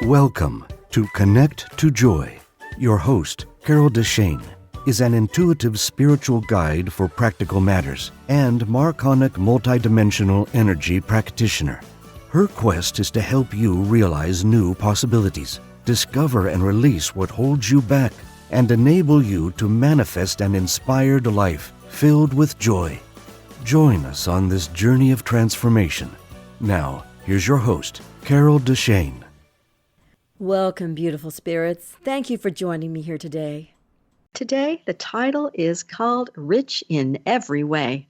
Welcome to Connect to Joy. Your host, Carol DeChaine, is an intuitive spiritual guide for practical matters and marconic multidimensional energy practitioner. Her quest is to help you realize new possibilities, discover and release what holds you back, and enable you to manifest an inspired life filled with joy. Join us on this journey of transformation. Now, here's your host, Carol DeChaine. Welcome, beautiful spirits. Thank you for joining me here today. Today, the title is called Rich in Every Way.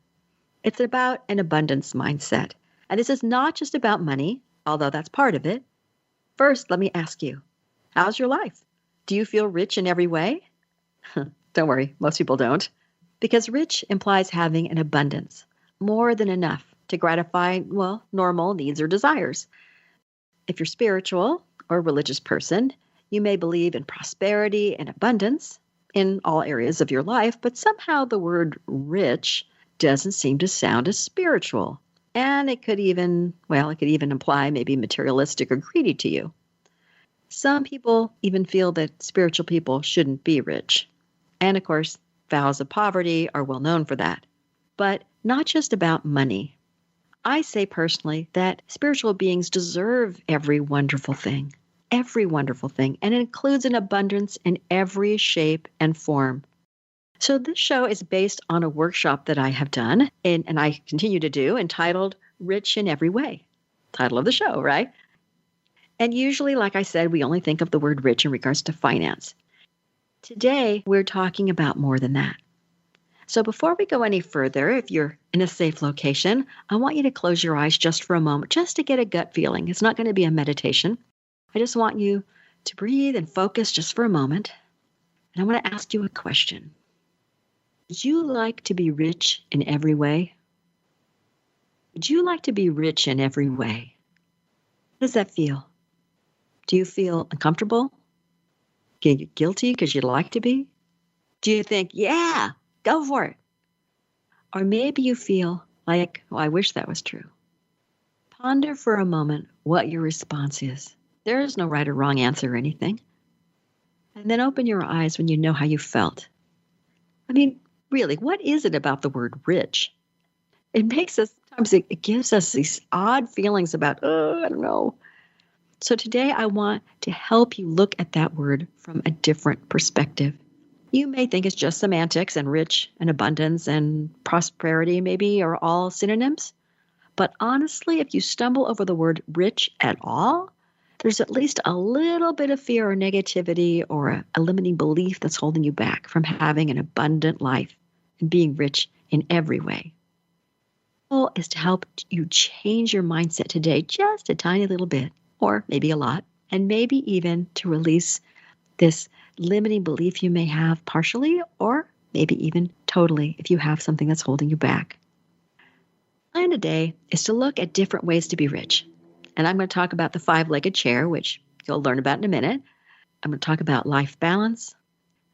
It's about an abundance mindset. And this is not just about money, although that's part of it. First, let me ask you, how's your life? Do you feel rich in every way? Don't worry, most people don't. Because rich implies having an abundance, more than enough to gratify, normal needs or desires. If you're spiritual or a religious person, you may believe in prosperity and abundance in all areas of your life, but somehow the word rich doesn't seem to sound as spiritual. And it could even imply maybe materialistic or greedy to you. Some people even feel that spiritual people shouldn't be rich. And of course, vows of poverty are well known for that. But not just about money. I say personally that spiritual beings deserve every wonderful thing, and it includes an abundance in every shape and form. So this show is based on a workshop that I have done, and I continue to do, entitled Rich in Every Way. Title of the show, right? And usually, like I said, we only think of the word rich in regards to finance. Today, we're talking about more than that. So before we go any further, if you're in a safe location, I want you to close your eyes just for a moment, just to get a gut feeling. It's not going to be a meditation. I just want you to breathe and focus just for a moment. And I want to ask you a question. Would you like to be rich in every way? Would you like to be rich in every way? How does that feel? Do you feel uncomfortable? Get you guilty because you'd like to be? Do you think, yeah, go for it? Or maybe you feel like, I wish that was true. Ponder for a moment what your response is. There is no right or wrong answer or anything. And then open your eyes when you know how you felt. I mean, really, what is it about the word rich? It makes us, sometimes it gives us these odd feelings about, I don't know. So today I want to help you look at that word from a different perspective. You may think it's just semantics, and rich and abundance and prosperity maybe are all synonyms. But honestly, if you stumble over the word rich at all, there's at least a little bit of fear or negativity or a limiting belief that's holding you back from having an abundant life and being rich in every way. The goal is to help you change your mindset today just a tiny little bit, or maybe a lot, and maybe even to release this limiting belief you may have partially, or maybe even totally if you have something that's holding you back. The plan today is to look at different ways to be rich. And I'm going to talk about the five-legged chair, which you'll learn about in a minute. I'm going to talk about life balance,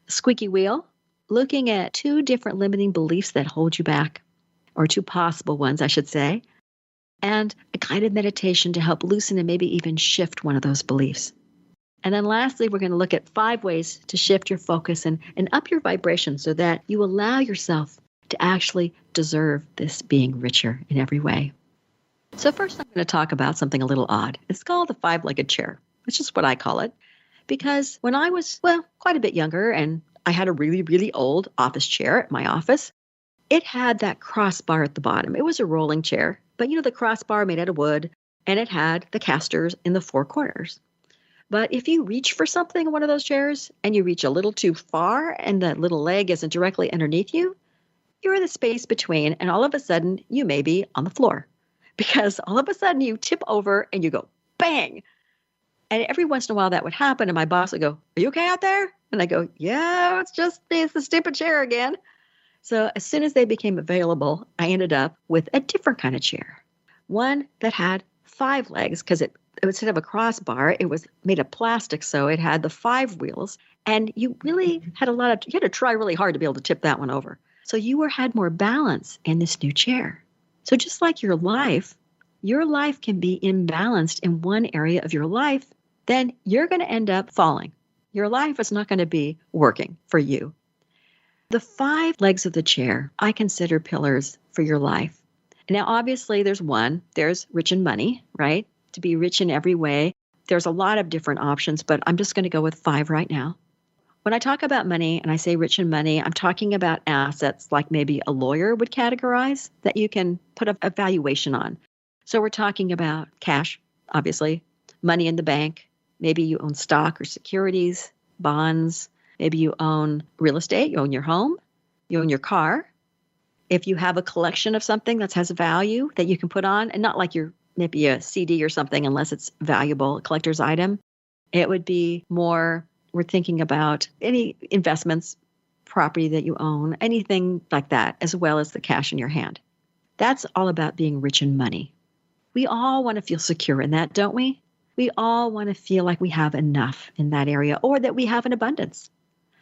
squeaky wheel, looking at two different limiting beliefs that hold you back, or two possible ones, I should say, and a guided meditation to help loosen and maybe even shift one of those beliefs. And then lastly, we're going to look at 5 ways to shift your focus and up your vibration so that you allow yourself to actually deserve this being richer in every way. So first, I'm going to talk about something a little odd. It's called the five-legged chair. It's just what I call it. Because when I was, quite a bit younger, and I had a really, really old office chair at my office, it had that crossbar at the bottom. It was a rolling chair, but the crossbar made out of wood, and it had the casters in the 4 corners. But if you reach for something in one of those chairs and you reach a little too far and that little leg isn't directly underneath you, you're in the space between, and all of a sudden you may be on the floor. Because all of a sudden you tip over and you go bang. And every once in a while that would happen, and my boss would go, "Are you okay out there?" And I go, "Yeah, it's just me. It's the stupid chair again." So as soon as they became available, I ended up with a different kind of chair. One that had 5 legs, because it instead of a crossbar, it was made of plastic, so it had the 5 wheels. And you really had you had to try really hard to be able to tip that one over. So you had more balance in this new chair. So just like your life can be imbalanced in one area of your life then you're going to end up falling. Your life is not going to be working for you. The 5 legs of the chair I consider pillars for your life. Now, obviously, there's rich in money, right? To be rich in every way. There's a lot of different options, but I'm just going to go with 5 right now. When I talk about money and I say rich in money, I'm talking about assets like maybe a lawyer would categorize that you can put a valuation on. So we're talking about cash, obviously, money in the bank. Maybe you own stock or securities, bonds. Maybe you own real estate, you own your home, you own your car. If you have a collection of something that has value that you can put on, and not like maybe a CD or something unless it's valuable, a collector's item, it would be more, we're thinking about any investments, property that you own, anything like that, as well as the cash in your hand. That's all about being rich in money. We all want to feel secure in that, don't we? We all want to feel like we have enough in that area, or that we have an abundance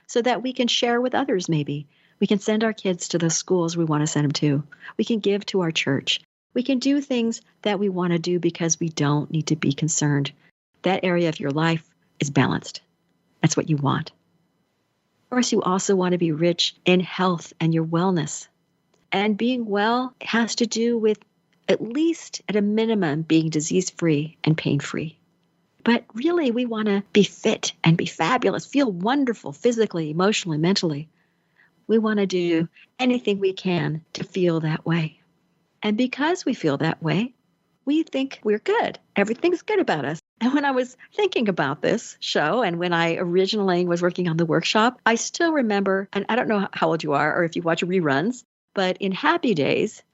so that we can share with others maybe. We can send our kids to the schools we want to send them to. We can give to our church. We can do things that we want to do because we don't need to be concerned. That area of your life is balanced. That's what you want. Of course, you also want to be rich in health and your wellness. And being well has to do with, at least at a minimum, being disease-free and pain-free. But really, we want to be fit and be fabulous, feel wonderful physically, emotionally, mentally. We want to do anything we can to feel that way. And because we feel that way, we think we're good. Everything's good about us. And when I was thinking about this show, and when I originally was working on the workshop, I still remember, and I don't know how old you are or if you watch reruns, but in Happy Days,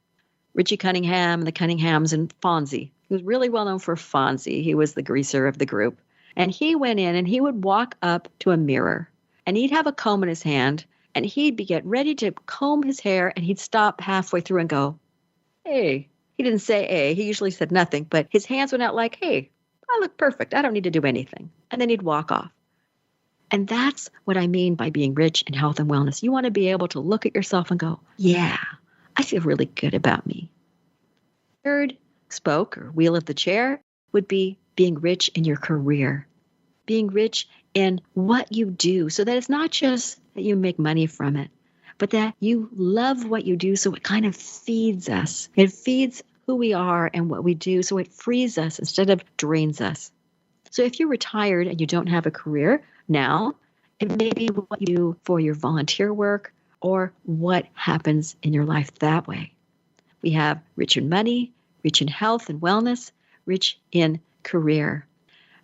Richie Cunningham and the Cunninghams and Fonzie. He was really well known for Fonzie. He was the greaser of the group. And he went in and he would walk up to a mirror and he'd have a comb in his hand and he'd get ready to comb his hair and he'd stop halfway through and go, hey. He didn't say hey. He usually said nothing, but his hands went out like, hey, I look perfect. I don't need to do anything. And then he'd walk off. And that's what I mean by being rich in health and wellness. You want to be able to look at yourself and go, yeah, I feel really good about me. Third spoke or wheel of the chair would be being rich in your career, being rich in what you do so that it's not just that you make money from it, but that you love what you do so it kind of feeds us. It feeds who we are and what we do so it frees us instead of drains us. So if you're retired and you don't have a career now, it may be what you do for your volunteer work or what happens in your life that way. We have rich in money, rich in health and wellness, rich in career.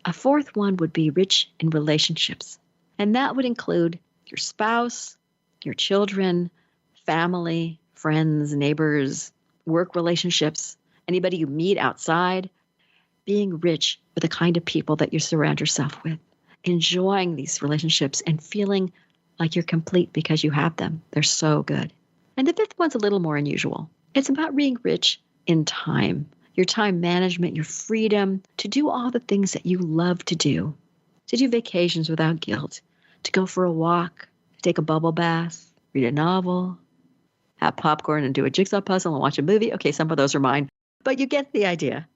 A fourth one would be rich in relationships. And that would include your spouse, your children, family, friends, neighbors, work relationships, anybody you meet outside. Being rich with the kind of people that you surround yourself with. Enjoying these relationships and feeling like you're complete because you have them. They're so good. And the fifth one's a little more unusual. It's about being rich in time, your time management, your freedom to do all the things that you love to do vacations without guilt, to go for a walk, to take a bubble bath, read a novel, have popcorn and do a jigsaw puzzle and watch a movie. Okay, some of those are mine, but you get the idea.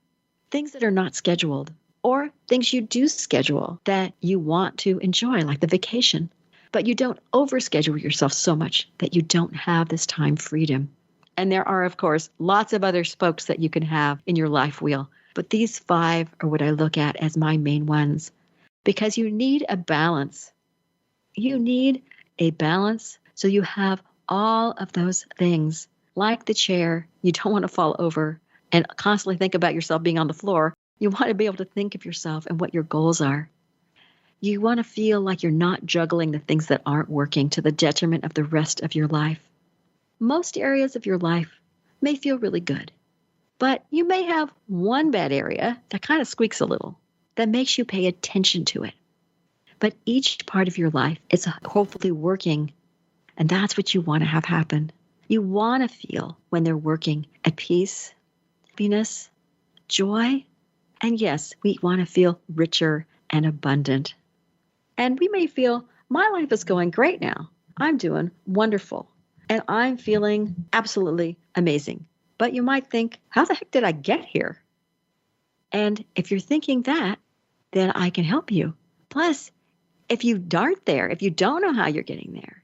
Things that are not scheduled or things you do schedule that you want to enjoy, like the vacation, but you don't overschedule yourself so much that you don't have this time freedom. And there are, of course, lots of other spokes that you can have in your life wheel. But these 5 are what I look at as my main ones because you need a balance. You need a balance so you have all of those things. Like the chair, you don't want to fall over and constantly think about yourself being on the floor. You want to be able to think of yourself and what your goals are. You want to feel like you're not juggling the things that aren't working to the detriment of the rest of your life. Most areas of your life may feel really good, but you may have one bad area that kind of squeaks a little, that makes you pay attention to it. But each part of your life is hopefully working, and that's what you want to have happen. You want to feel when they're working at peace, happiness, joy, and yes, we want to feel richer and abundant. And we may feel, my life is going great now. I'm doing wonderful. And I'm feeling absolutely amazing. But you might think, how the heck did I get here? And if you're thinking that, then I can help you. Plus, if you aren't there, if you don't know how you're getting there,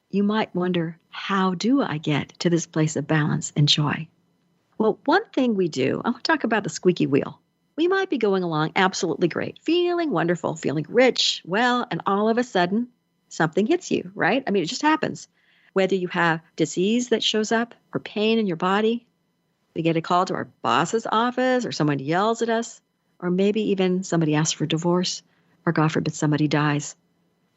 you might wonder, how do I get to this place of balance and joy? Well, one thing we do, I want to talk about the squeaky wheel. We might be going along absolutely great, feeling wonderful, feeling rich, well, and all of a sudden, something hits you, right? I mean, it just happens. Whether you have disease that shows up or pain in your body, we get a call to our boss's office or someone yells at us, or maybe even somebody asks for divorce, or God forbid somebody dies.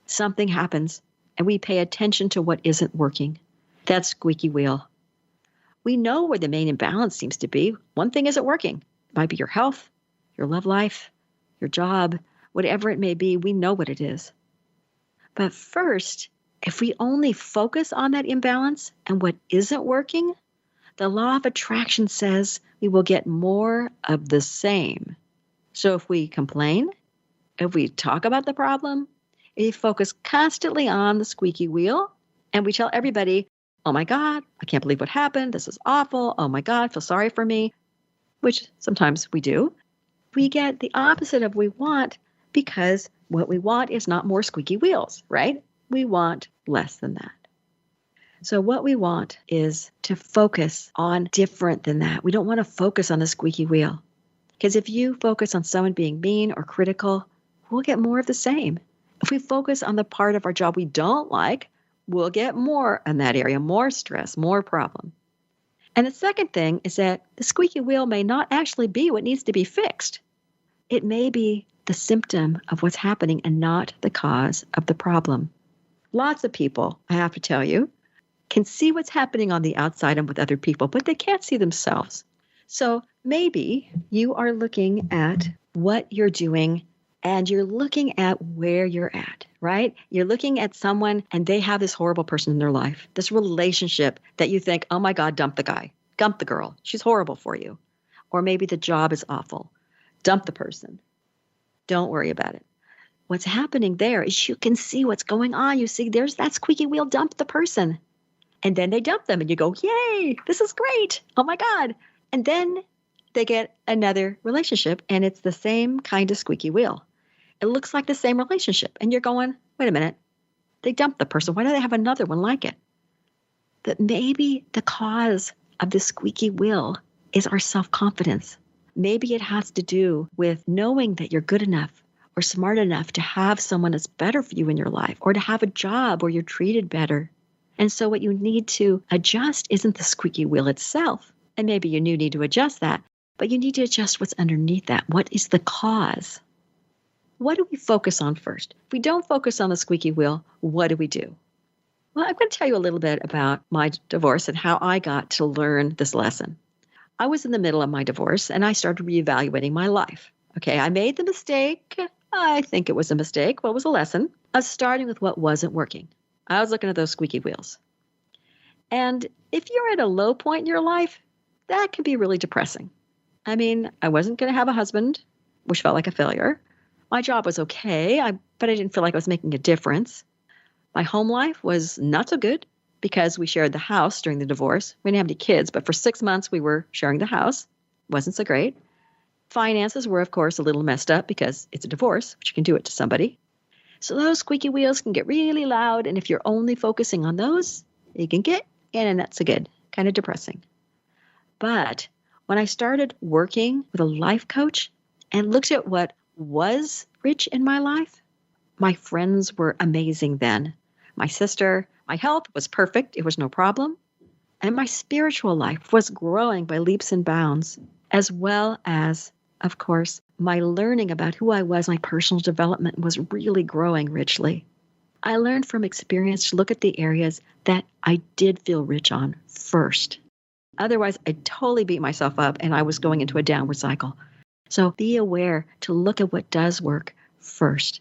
Something happens, and we pay attention to what isn't working. That squeaky wheel. We know where the main imbalance seems to be. One thing isn't working. It might be your health, your love life, your job, whatever it may be. We know what it is. But first, if we only focus on that imbalance and what isn't working, the law of attraction says we will get more of the same. So if we complain, if we talk about the problem, if we focus constantly on the squeaky wheel, and we tell everybody, oh my God, I can't believe what happened. This is awful. Oh my God, feel sorry for me, which sometimes we do. We get the opposite of what we want because what we want is not more squeaky wheels, right? We want less than that. So what we want is to focus on different than that. We don't want to focus on the squeaky wheel. Because if you focus on someone being mean or critical, we'll get more of the same. If we focus on the part of our job we don't like, we'll get more in that area, more stress, more problem. And the second thing is that the squeaky wheel may not actually be what needs to be fixed. It may be the symptom of what's happening and not the cause of the problem. Lots of people, I have to tell you, can see what's happening on the outside and with other people, but they can't see themselves. So maybe you are looking at what you're doing and you're looking at where you're at, right? You're looking at someone and they have this horrible person in their life, this relationship that you think, oh my God, dump the guy, dump the girl. She's horrible for you. Or maybe the job is awful. Dump the person. Don't worry about it. What's happening there is you can see what's going on. You see, there's that squeaky wheel, dump the person. And then they dump them and you go, yay, this is great. Oh my God. And then they get another relationship and it's the same kind of squeaky wheel. It looks like the same relationship. And you're going, wait a minute, they dumped the person. Why do they have another one like it? But maybe the cause of the squeaky wheel is our self-confidence. Maybe it has to do with knowing that you're good enough or smart enough to have someone that's better for you in your life or to have a job where you're treated better. And so what you need to adjust isn't the squeaky wheel itself. And maybe you need to adjust that, but you need to adjust what's underneath that. What is the cause? What do we focus on first? If we don't focus on the squeaky wheel, what do we do? Well, I'm going to tell you a little bit about my divorce and how I got to learn this lesson. I was in the middle of my divorce and I started reevaluating my life. Okay, I made the mistake, I think it was a mistake, well, it was a lesson, of starting with what wasn't working. I was looking at those squeaky wheels. And if you're at a low point in your life, that can be really depressing. I mean, I wasn't going to have a husband, which felt like a failure. My job was okay, but I didn't feel like I was making a difference. My home life was not so good because we shared the house during the divorce. We didn't have any kids, but for 6 months we were sharing the house. Wasn't so great. Finances were, of course, a little messed up because it's a divorce, but you can do it to somebody. So those squeaky wheels can get really loud, and if you're only focusing on those, you can get in, and that's a good, kind of depressing. But when I started working with a life coach and looked at what was rich in my life, my friends were amazing then. My sister, my health was perfect. It was no problem. And my spiritual life was growing by leaps and bounds, as well as, of course, my learning about who I was, my personal development was really growing richly. I learned from experience to look at the areas that I did feel rich on first. Otherwise, I'd totally beat myself up and I was going into a downward cycle. So be aware to look at what does work first.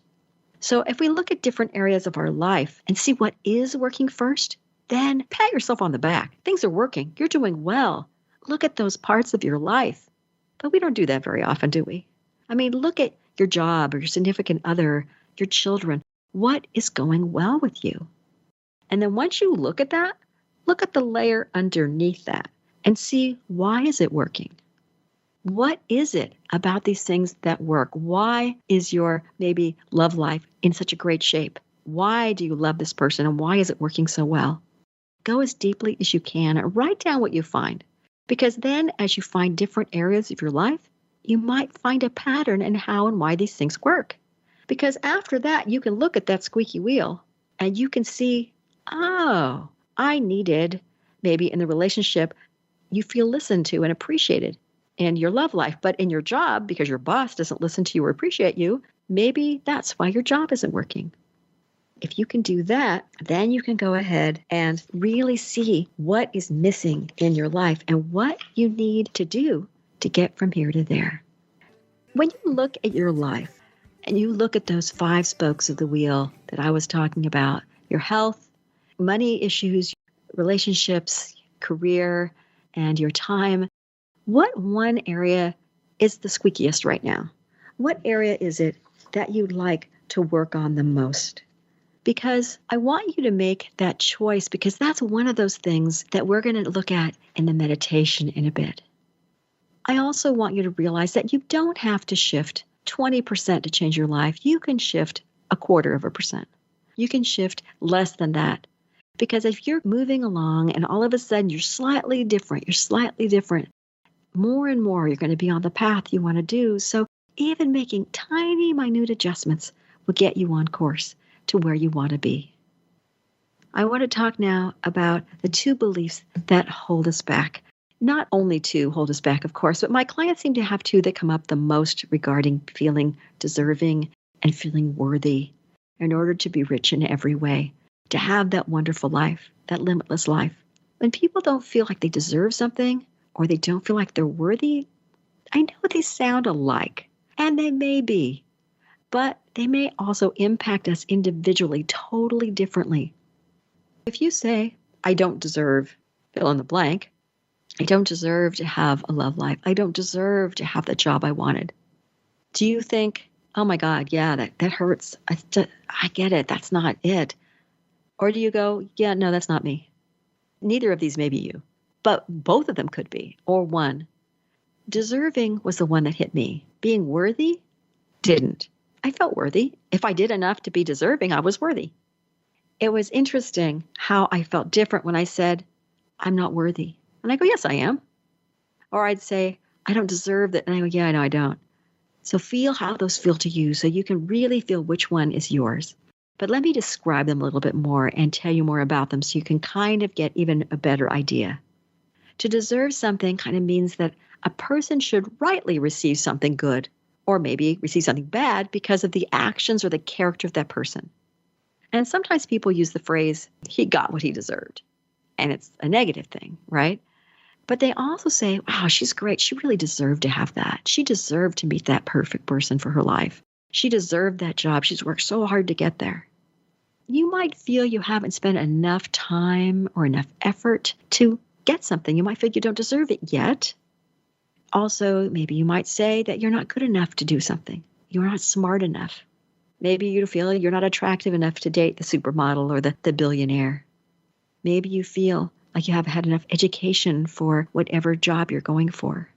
So if we look at different areas of our life and see what is working first, then pat yourself on the back. Things are working. You're doing well. Look at those parts of your life. But we don't do that very often, do we? I mean, look at your job or your significant other, your children. What is going well with you? And then once you look at that, look at the layer underneath that and see, why is it working? What is it about these things that work? Why is your maybe love life in such a great shape? Why do you love this person and why is it working so well? Go as deeply as you can and write down what you find. Because then as you find different areas of your life, you might find a pattern in how and why these things work. Because after that, you can look at that squeaky wheel and you can see, oh, I needed maybe in the relationship, you feel listened to and appreciated in your love life. But in your job, because your boss doesn't listen to you or appreciate you, maybe that's why your job isn't working. If you can do that, then you can go ahead and really see what is missing in your life and what you need to do to get from here to there. When you look at your life and you look at those 5 spokes of the wheel that I was talking about, your health, money issues, relationships, career, and your time, what one area is the squeakiest right now? What area is it that you'd like to work on the most? Because I want you to make that choice because that's one of those things that we're going to look at in the meditation in a bit. I also want you to realize that you don't have to shift 20% to change your life. You can shift 0.25%. You can shift less than that. Because if you're moving along and all of a sudden you're slightly different, more and more you're going to be on the path you want to do. So even making tiny, minute adjustments will get you on course to where you want to be. I want to talk now about the 2 beliefs that hold us back. Not only 2 hold us back, of course, but my clients seem to have 2 that come up the most regarding feeling deserving and feeling worthy in order to be rich in every way, to have that wonderful life, that limitless life. When people don't feel like they deserve something or they don't feel like they're worthy, I know they sound alike, and they may be, but they may also impact us individually totally differently. If you say, I don't deserve fill in the blank, I don't deserve to have a love life, I don't deserve to have the job I wanted, do you think, oh my God, yeah, that hurts. I get it. That's not it. Or do you go, yeah, no, that's not me. Neither of these may be you, but both of them could be, or one. Deserving was the one that hit me. Being worthy didn't. I felt worthy. If I did enough to be deserving, I was worthy. It was interesting how I felt different when I said, I'm not worthy. And I go, yes, I am. Or I'd say, I don't deserve that. And I go, yeah, I know I don't. So feel how those feel to you so you can really feel which one is yours. But let me describe them a little bit more and tell you more about them so you can kind of get even a better idea. To deserve something kind of means that a person should rightly receive something good or maybe receive something bad because of the actions or the character of that person. And sometimes people use the phrase, he got what he deserved. And it's a negative thing, right? But they also say, wow, she's great. She really deserved to have that. She deserved to meet that perfect person for her life. She deserved that job. She's worked so hard to get there. You might feel you haven't spent enough time or enough effort to get something. You might feel you don't deserve it yet. Also, maybe you might say that you're not good enough to do something. You're not smart enough. Maybe you feel you're not attractive enough to date the supermodel or the billionaire. Maybe you feel like you haven't had enough education for whatever job you're going for.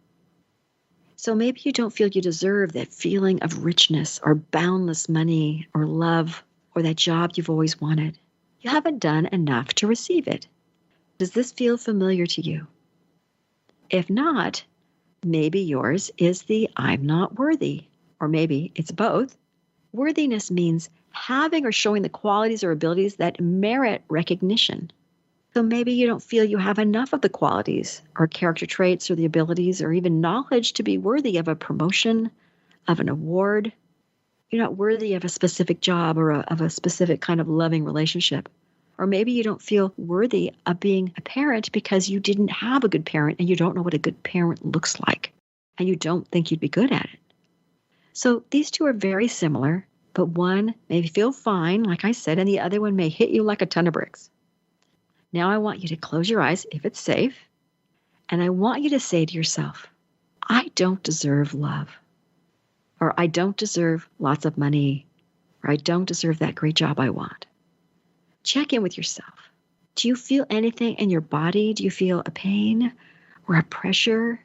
So maybe you don't feel you deserve that feeling of richness or boundless money or love or that job you've always wanted. You haven't done enough to receive it. Does this feel familiar to you? If not, maybe yours is the I'm not worthy, or maybe it's both. Worthiness means having or showing the qualities or abilities that merit recognition. So maybe you don't feel you have enough of the qualities or character traits or the abilities or even knowledge to be worthy of a promotion, of an award. You're not worthy of a specific job or of a specific kind of loving relationship. Or maybe you don't feel worthy of being a parent because you didn't have a good parent and you don't know what a good parent looks like. And you don't think you'd be good at it. So these 2 are very similar, but one may feel fine, like I said, and the other one may hit you like a ton of bricks. Now I want you to close your eyes if it's safe, and I want you to say to yourself, I don't deserve love, or I don't deserve lots of money, or I don't deserve that great job I want. Check in with yourself. Do you feel anything in your body? Do you feel a pain or a pressure?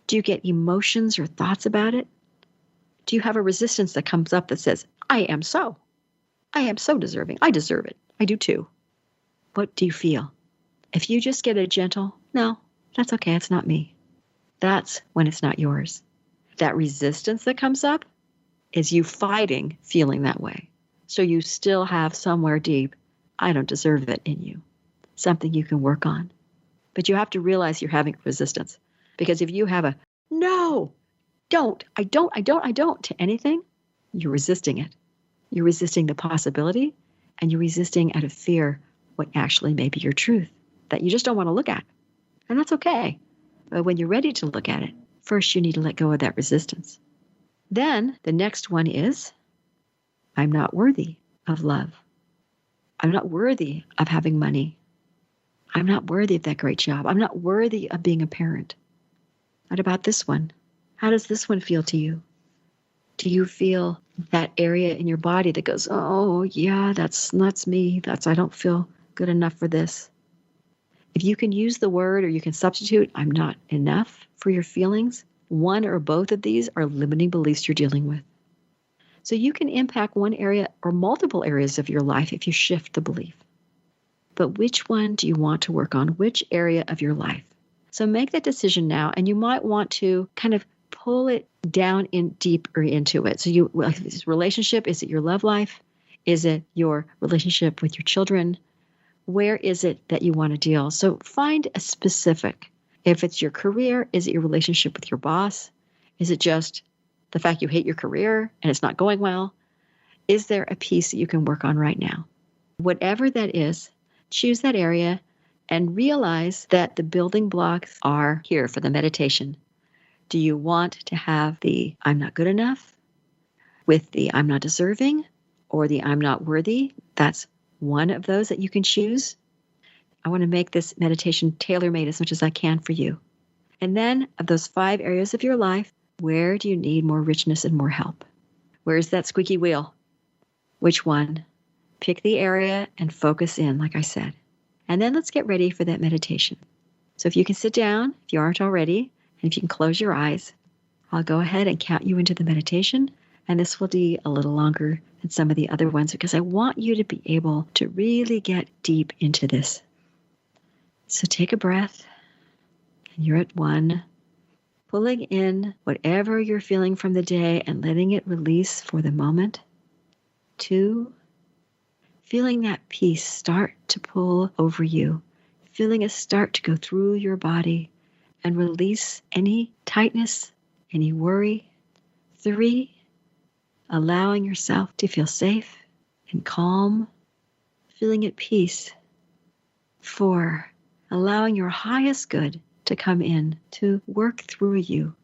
Do you get emotions or thoughts about it? Do you have a resistance that comes up that says, I am so deserving. I deserve it. I do too. What do you feel? If you just get a gentle, no, that's okay, it's not me. That's when it's not yours. That resistance that comes up is you fighting feeling that way. So you still have somewhere deep, I don't deserve it in you. Something you can work on. But you have to realize you're having resistance. Because if you have a no, I don't to anything, you're resisting it. You're resisting the possibility, and you're resisting out of fear what actually may be your truth that you just don't want to look at. And that's okay. But when you're ready to look at it, first you need to let go of that resistance. Then the next one is, I'm not worthy of love. I'm not worthy of having money. I'm not worthy of that great job. I'm not worthy of being a parent. What about this one? How does this one feel to you? Do you feel that area in your body that goes, oh, yeah, that's me. I don't feel good enough for this. If you can use the word or you can substitute, I'm not enough for your feelings, one or both of these are limiting beliefs you're dealing with. So you can impact one area or multiple areas of your life if you shift the belief. But which one do you want to work on? Which area of your life? So make that decision now, and you might want to kind of pull it down in deeper into it. So like this relationship, is it your love life? Is it your relationship with your children? Where is it that you want to deal? So find a specific. If it's your career, is it your relationship with your boss? Is it just the fact you hate your career and it's not going well? Is there a piece that you can work on right now? Whatever that is, choose that area and realize that the building blocks are here for the meditation. Do you want to have the I'm not good enough with the I'm not deserving or the I'm not worthy? That's one of those that you can choose. I want to make this meditation tailor-made as much as I can for you. And then of those 5 areas of your life, where do you need more richness and more help? Where's that squeaky wheel? Which one? Pick the area and focus in, like I said. And then let's get ready for that meditation. So if you can sit down, if you aren't already, and if you can close your eyes, I'll go ahead and count you into the meditation. And this will be a little longer than some of the other ones because I want you to be able to really get deep into this. So take a breath, and you're at 1, pulling in whatever you're feeling from the day and letting it release for the moment. 2, feeling that peace start to pull over you, feeling it start to go through your body and release any tightness, any worry. 3, allowing yourself to feel safe and calm, feeling at peace. 4, allowing your highest good to come in, to work through you,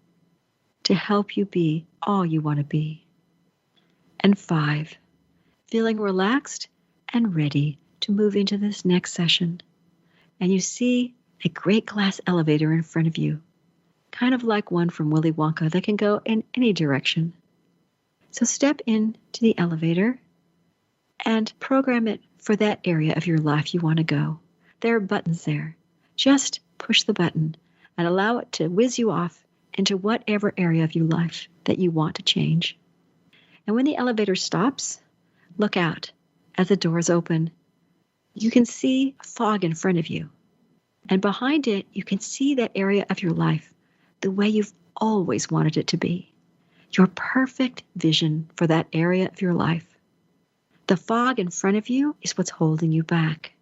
to help you be all you want to be. And 5, feeling relaxed and ready to move into this next session. And you see a great glass elevator in front of you, kind of like one from Willy Wonka that can go in any direction. So step into the elevator and program it for that area of your life you want to go. There are buttons there. Just push the button and allow it to whiz you off into whatever area of your life that you want to change. And when the elevator stops, look out. As the doors open, you can see fog in front of you. And behind it, you can see that area of your life the way you've always wanted it to be. Your perfect vision for that area of your life. The fog in front of you is what's holding you back.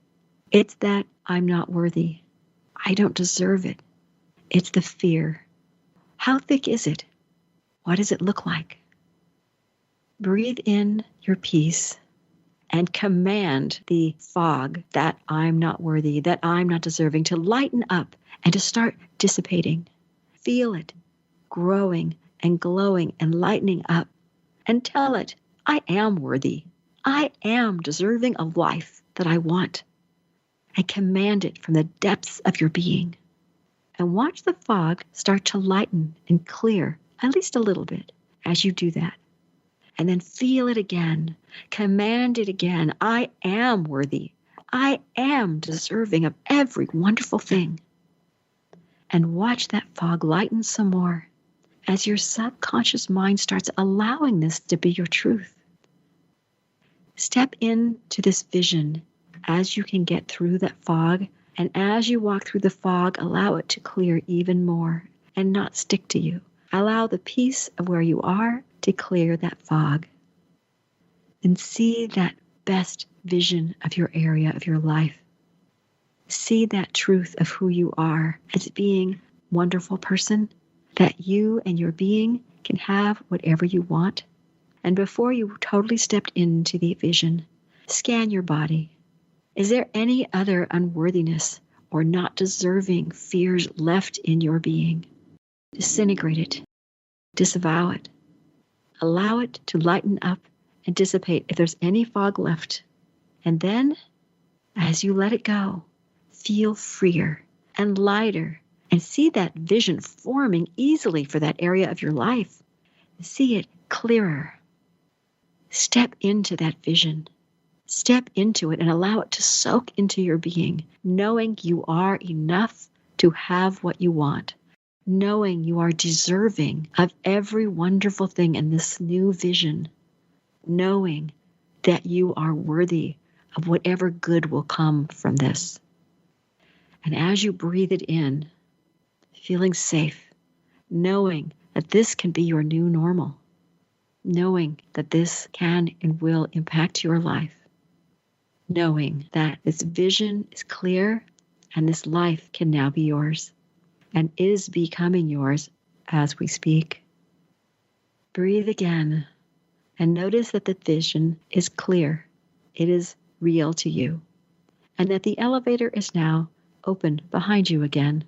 It's that I'm not worthy. I don't deserve it. It's the fear. How thick is it? What does it look like? Breathe in your peace and command the fog that I'm not worthy, that I'm not deserving, to lighten up and to start dissipating. Feel it growing and glowing and lightening up, and tell it, I am worthy. I am deserving of life that I want. And command it from the depths of your being. And watch the fog start to lighten and clear, at least a little bit, as you do that. And then feel it again. Command it again. I am worthy. I am deserving of every wonderful thing. and watch that fog lighten some more as your subconscious mind starts allowing this to be your truth. Step into this vision as you can get through that fog, and as you walk through the fog, allow it to clear even more and not stick to you. Allow the peace of where you are to clear that fog. And see that best vision of your area of your life. See that truth of who you are as being a wonderful person, that you and your being can have whatever you want. And before you totally stepped into the vision, scan your body. Is there any other unworthiness or not deserving fears left in your being? Disintegrate it. Disavow it. Allow it to lighten up and dissipate if there's any fog left. And then, as you let it go, feel freer and lighter and see that vision forming easily for that area of your life. See it clearer. Step into that vision. Step into it and allow it to soak into your being, knowing you are enough to have what you want, knowing you are deserving of every wonderful thing in this new vision, knowing that you are worthy of whatever good will come from this. And as you breathe it in, feeling safe, knowing that this can be your new normal, knowing that this can and will impact your life, knowing that this vision is clear and this life can now be yours and is becoming yours as we speak. Breathe again and notice that the vision is clear. It is real to you, and that the elevator is now open behind you again.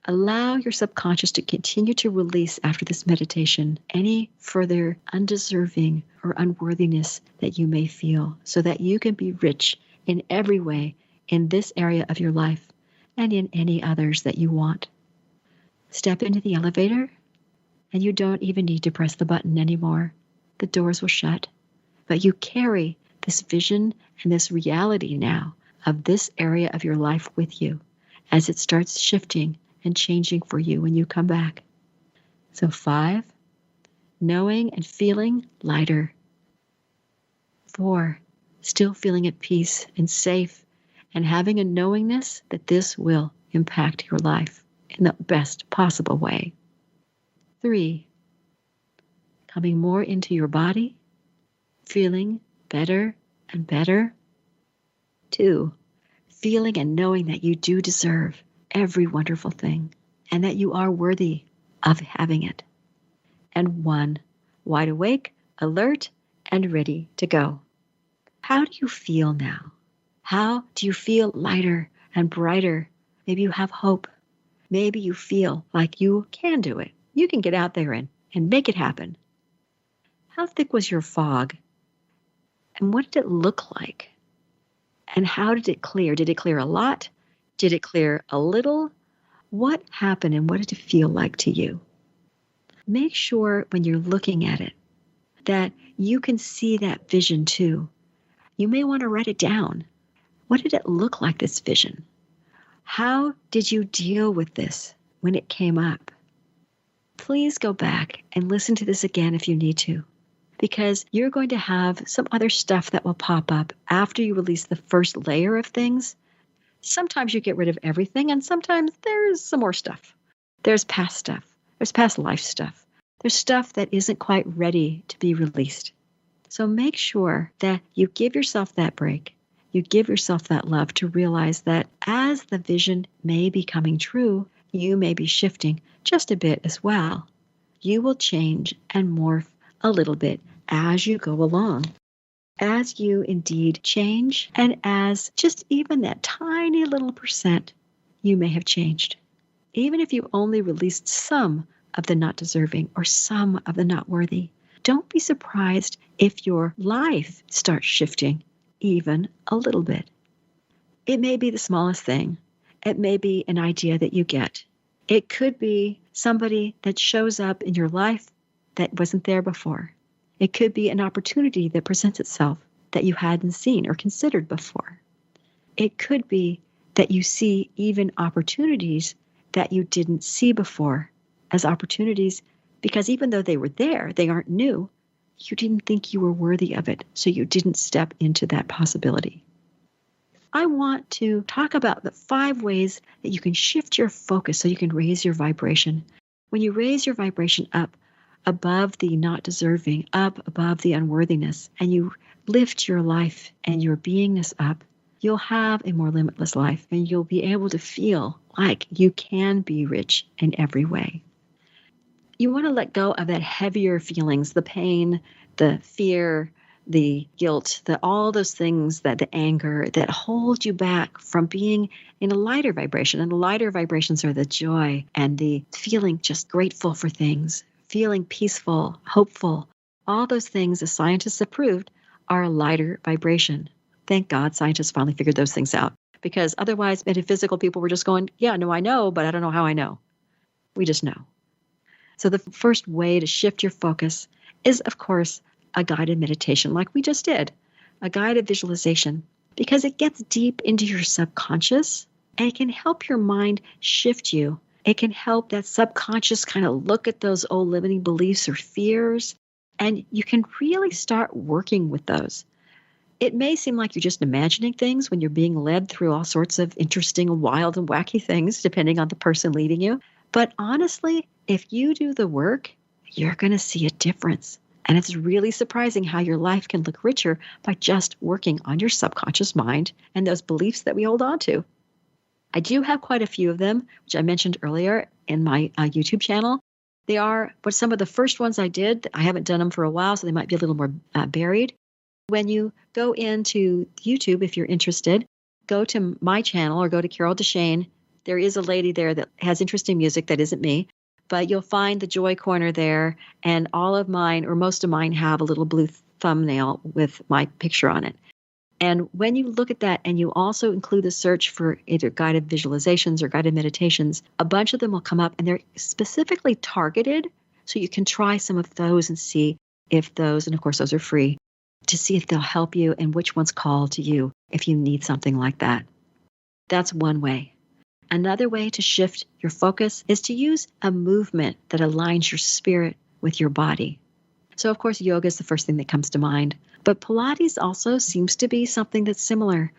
Allow your subconscious to continue to release after this meditation any further undeserving or unworthiness that you may feel, so that you can be rich in every way in this area of your life and in any others that you want. Step into the elevator, and you don't even need to press the button anymore. The doors will shut, but you carry this vision and this reality now of this area of your life with you as it starts shifting and changing for you when you come back. So 5, knowing and feeling lighter. 4, still feeling at peace and safe and having a knowingness that this will impact your life in the best possible way. 3, coming more into your body, feeling better and better. 2, feeling and knowing that you do deserve every wonderful thing and that you are worthy of having it. And 1, wide awake, alert, and ready to go. How do you feel now? How do you feel lighter and brighter? Maybe you have hope. Maybe you feel like you can do it. You can get out there and make it happen. How thick was your fog? And what did it look like? And how did it clear? Did it clear a lot? Did it clear a little? What happened and what did it feel like to you? Make sure when you're looking at it that you can see that vision too. You may want to write it down. What did it look like, this vision? How did you deal with this when it came up? Please go back and listen to this again if you need to, because you're going to have some other stuff that will pop up after you release the first layer of things. Sometimes you get rid of everything, and sometimes there's some more stuff. There's past stuff. There's past life stuff. There's stuff that isn't quite ready to be released. So make sure that you give yourself that break. You give yourself that love to realize that as the vision may be coming true, you may be shifting just a bit as well. You will change and morph a little bit as you go along. As you indeed change, and as just even that tiny little percent, you may have changed. Even if you only released some of the not deserving or some of the not worthy, don't be surprised if your life starts shifting even a little bit. It may be the smallest thing. It may be an idea that you get. It could be somebody that shows up in your life that wasn't there before. It could be an opportunity that presents itself that you hadn't seen or considered before. It could be that you see even opportunities that you didn't see before as opportunities, because even though they were there, they aren't new. You didn't think you were worthy of it, so you didn't step into that possibility. I want to talk about the 5 ways that you can shift your focus so you can raise your vibration. When you raise your vibration up above the not deserving, up above the unworthiness, and you lift your life and your beingness up, you'll have a more limitless life, and you'll be able to feel like you can be rich in every way. You want to let go of that heavier feelings, the pain, the fear, the guilt, all those things, the anger that hold you back from being in a lighter vibration. And the lighter vibrations are the joy and the feeling just grateful for things, feeling peaceful, hopeful. All those things, as scientists have proved, are a lighter vibration. Thank God scientists finally figured those things out, because otherwise metaphysical people were just going, yeah, no, I know, but I don't know how I know. We just know. So the first way to shift your focus is, of course, a guided meditation like we just did, a guided visualization, because it gets deep into your subconscious and it can help your mind shift you. It can help that subconscious kind of look at those old limiting beliefs or fears, and you can really start working with those. It may seem like you're just imagining things when you're being led through all sorts of interesting, wild, and wacky things, depending on the person leading you. But honestly, if you do the work, you're going to see a difference. And it's really surprising how your life can look richer by just working on your subconscious mind and those beliefs that we hold on to. I do have quite a few of them, which I mentioned earlier in my YouTube channel. They are some of the first ones I did. I haven't done them for a while, so they might be a little more buried. When you go into YouTube, if you're interested, go to my channel or go to Carol DeChaine. There is a lady there that has interesting music that isn't me, but you'll find the Joy Corner there, and all of mine, or most of mine, have a little blue thumbnail with my picture on it. And when you look at that and you also include the search for either guided visualizations or guided meditations, a bunch of them will come up, and they're specifically targeted, so you can try some of those and see if those, and of course those are free, to see if they'll help you and which ones call to you if you need something like that. That's one way. Another way to shift your focus is to use a movement that aligns your spirit with your body. So, of course, yoga is the first thing that comes to mind, but Pilates also seems to be something that's similar.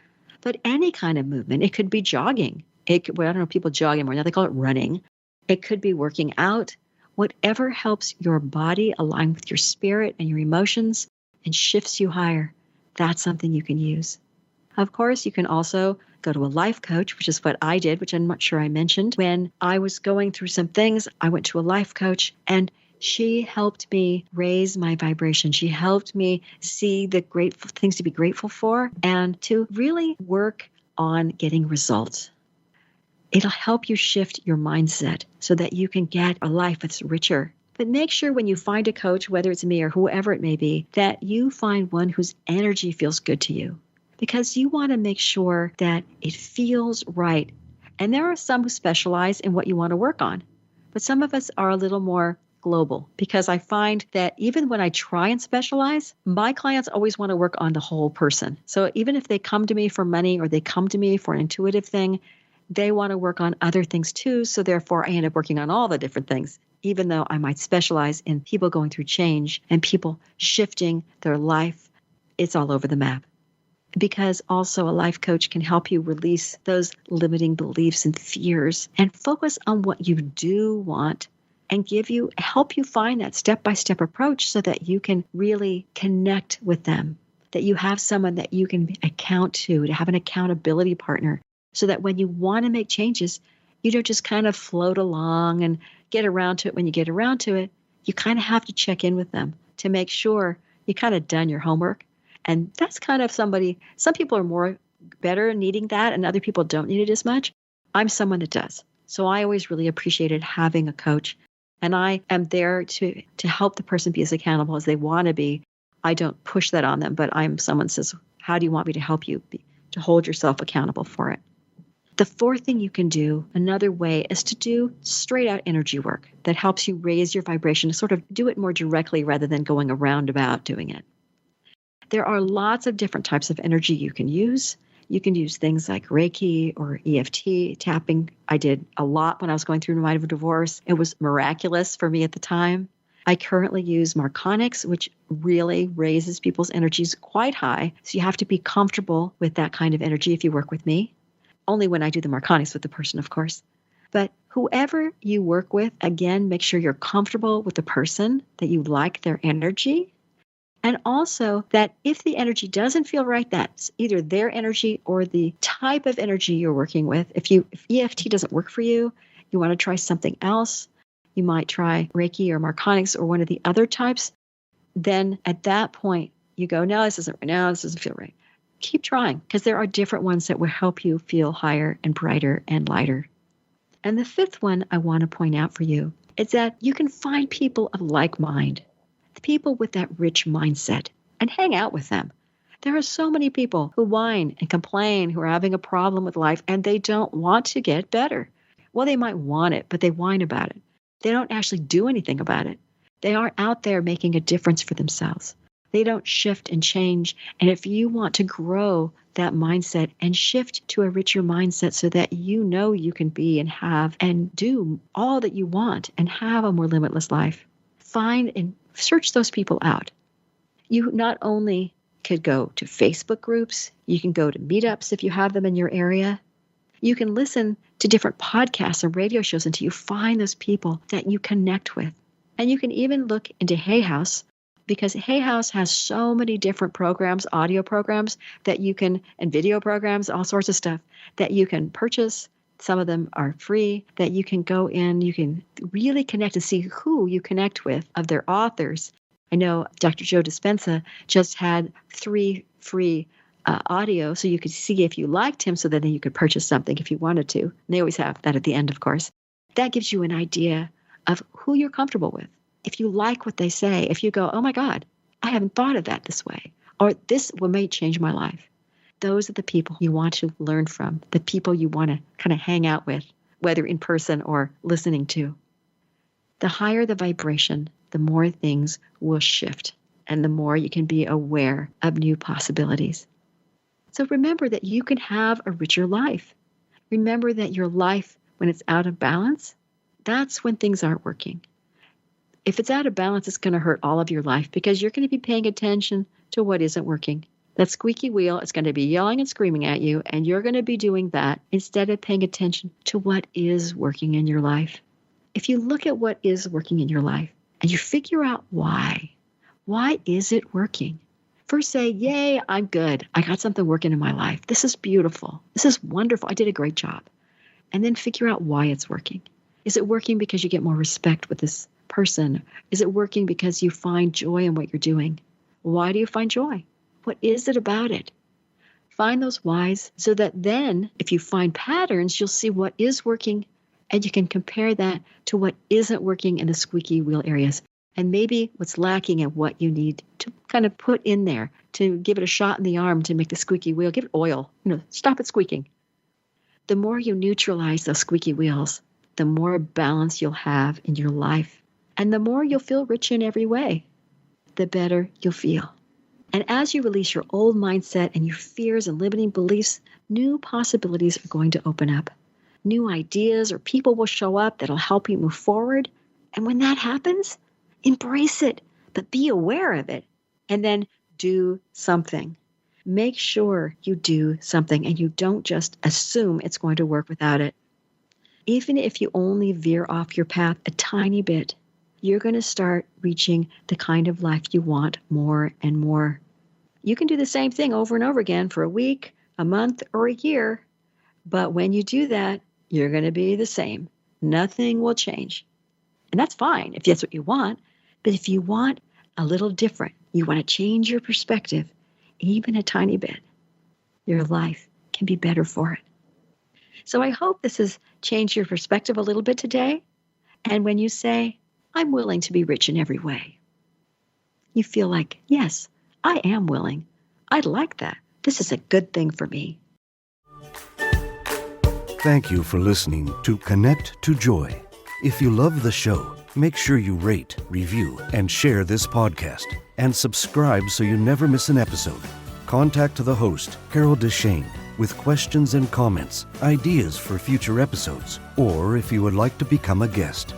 But any kind of movement, it could be jogging. I don't know if people jog anymore, now they call it running. It could be working out. Whatever helps your body align with your spirit and your emotions and shifts you higher, that's something you can use. Of course, you can also go to a life coach, which is what I did, which I'm not sure I mentioned. When I was going through some things, I went to a life coach, and she helped me raise my vibration. She helped me see the grateful things to be grateful for and to really work on getting results. It'll help you shift your mindset so that you can get a life that's richer. But make sure when you find a coach, whether it's me or whoever it may be, that you find one whose energy feels good to you, because you want to make sure that it feels right. And there are some who specialize in what you want to work on, but some of us are a little more global, because I find that even when I try and specialize, my clients always want to work on the whole person. So even if they come to me for money or they come to me for an intuitive thing, they want to work on other things too. So therefore, I end up working on all the different things, even though I might specialize in people going through change and people shifting their life. It's all over the map. Because also a life coach can help you release those limiting beliefs and fears and focus on what you do want and help you find that step-by-step approach so that you can really connect with them, that you have someone that you can account to have an accountability partner, so that when you want to make changes, you don't just kind of float along and get around to it when you get around to it. You kind of have to check in with them to make sure you kind of done your homework. And that's kind of some people are better needing that, and other people don't need it as much. I'm someone that does. So I always really appreciated having a coach. And I am there to help the person be as accountable as they want to be. I don't push that on them, but someone says, how do you want me to help you to hold yourself accountable for it? The fourth thing you can do, another way, is to do straight out energy work that helps you raise your vibration, to sort of do it more directly rather than going around about doing it. There are lots of different types of energy you can use. You can use things like Reiki or EFT tapping. I did a lot when I was going through my divorce. It was miraculous for me at the time. I currently use marconics, which really raises people's energies quite high. So you have to be comfortable with that kind of energy if you work with me. Only when I do the marconics with the person, of course. But whoever you work with, again, make sure you're comfortable with the person, that you like their energy. And also that if the energy doesn't feel right, that's either their energy or the type of energy you're working with. If EFT doesn't work for you, you want to try something else. You might try Reiki or marconics or one of the other types. Then at that point, you go, no, this doesn't feel right. Keep trying, because there are different ones that will help you feel higher and brighter and lighter. And the fifth one I want to point out for you is that you can find people of like mind, people with that rich mindset, and hang out with them. There are so many people who whine and complain, who are having a problem with life, and they don't want to get better. Well, they might want it, but they whine about it. They don't actually do anything about it. They aren't out there making a difference for themselves. They don't shift and change. And if you want to grow that mindset and shift to a richer mindset so that you know you can be and have and do all that you want and have a more limitless life, find and search those people out. You not only could go to Facebook groups, you can go to meetups if you have them in your area. You can listen to different podcasts and radio shows until you find those people that you connect with. And you can even look into Hay House, because Hay House has so many different programs, audio programs that you can, and video programs, all sorts of stuff that you can purchase. Some of them are free, that you can go in, you can really connect and see who you connect with of their authors. I know Dr. Joe Dispenza just had 3 free audio, so you could see if you liked him, so that then you could purchase something if you wanted to. And they always have that at the end, of course. That gives you an idea of who you're comfortable with. If you like what they say, if you go, oh my God, I haven't thought of that this way, or this may change my life. Those are the people you want to learn from, the people you want to kind of hang out with, whether in person or listening to. The higher the vibration, the more things will shift, and the more you can be aware of new possibilities. So remember that you can have a richer life. Remember that your life, when it's out of balance, that's when things aren't working. If it's out of balance, it's going to hurt all of your life, because you're going to be paying attention to what isn't working. That squeaky wheel is going to be yelling and screaming at you, and you're going to be doing that instead of paying attention to what is working in your life. If you look at what is working in your life and you figure out why is it working? First say, yay, I'm good. I got something working in my life. This is beautiful. This is wonderful. I did a great job. And then figure out why it's working. Is it working because you get more respect with this person? Is it working because you find joy in what you're doing? Why do you find joy? What is it about it? Find those whys, so that then if you find patterns, you'll see what is working, and you can compare that to what isn't working in the squeaky wheel areas, and maybe what's lacking and what you need to kind of put in there to give it a shot in the arm to make the squeaky wheel. Give it oil. Stop it squeaking. The more you neutralize those squeaky wheels, the more balance you'll have in your life, and the more you'll feel rich in every way, the better you'll feel. And as you release your old mindset and your fears and limiting beliefs, new possibilities are going to open up. New ideas or people will show up that'll help you move forward. And when that happens, embrace it, but be aware of it, and then do something. Make sure you do something, and you don't just assume it's going to work without it. Even if you only veer off your path a tiny bit, you're going to start reaching the kind of life you want more and more. You can do the same thing over and over again for a week, a month, or a year. But when you do that, you're going to be the same. Nothing will change. And that's fine if that's what you want. But if you want a little different, you want to change your perspective, even a tiny bit, your life can be better for it. So I hope this has changed your perspective a little bit today. And when you say, I'm willing to be rich in every way, you feel like, yes, I am willing. I'd like that. This is a good thing for me. Thank you for listening to Connect to Joy. If you love the show, make sure you rate, review, and share this podcast, and subscribe so you never miss an episode. Contact the host, Carol DeChaine, with questions and comments, ideas for future episodes, or if you would like to become a guest.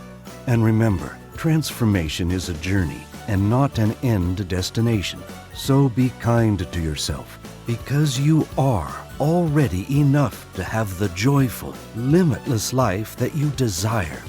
And remember, transformation is a journey and not an end destination. So be kind to yourself, because you are already enough to have the joyful, limitless life that you desire.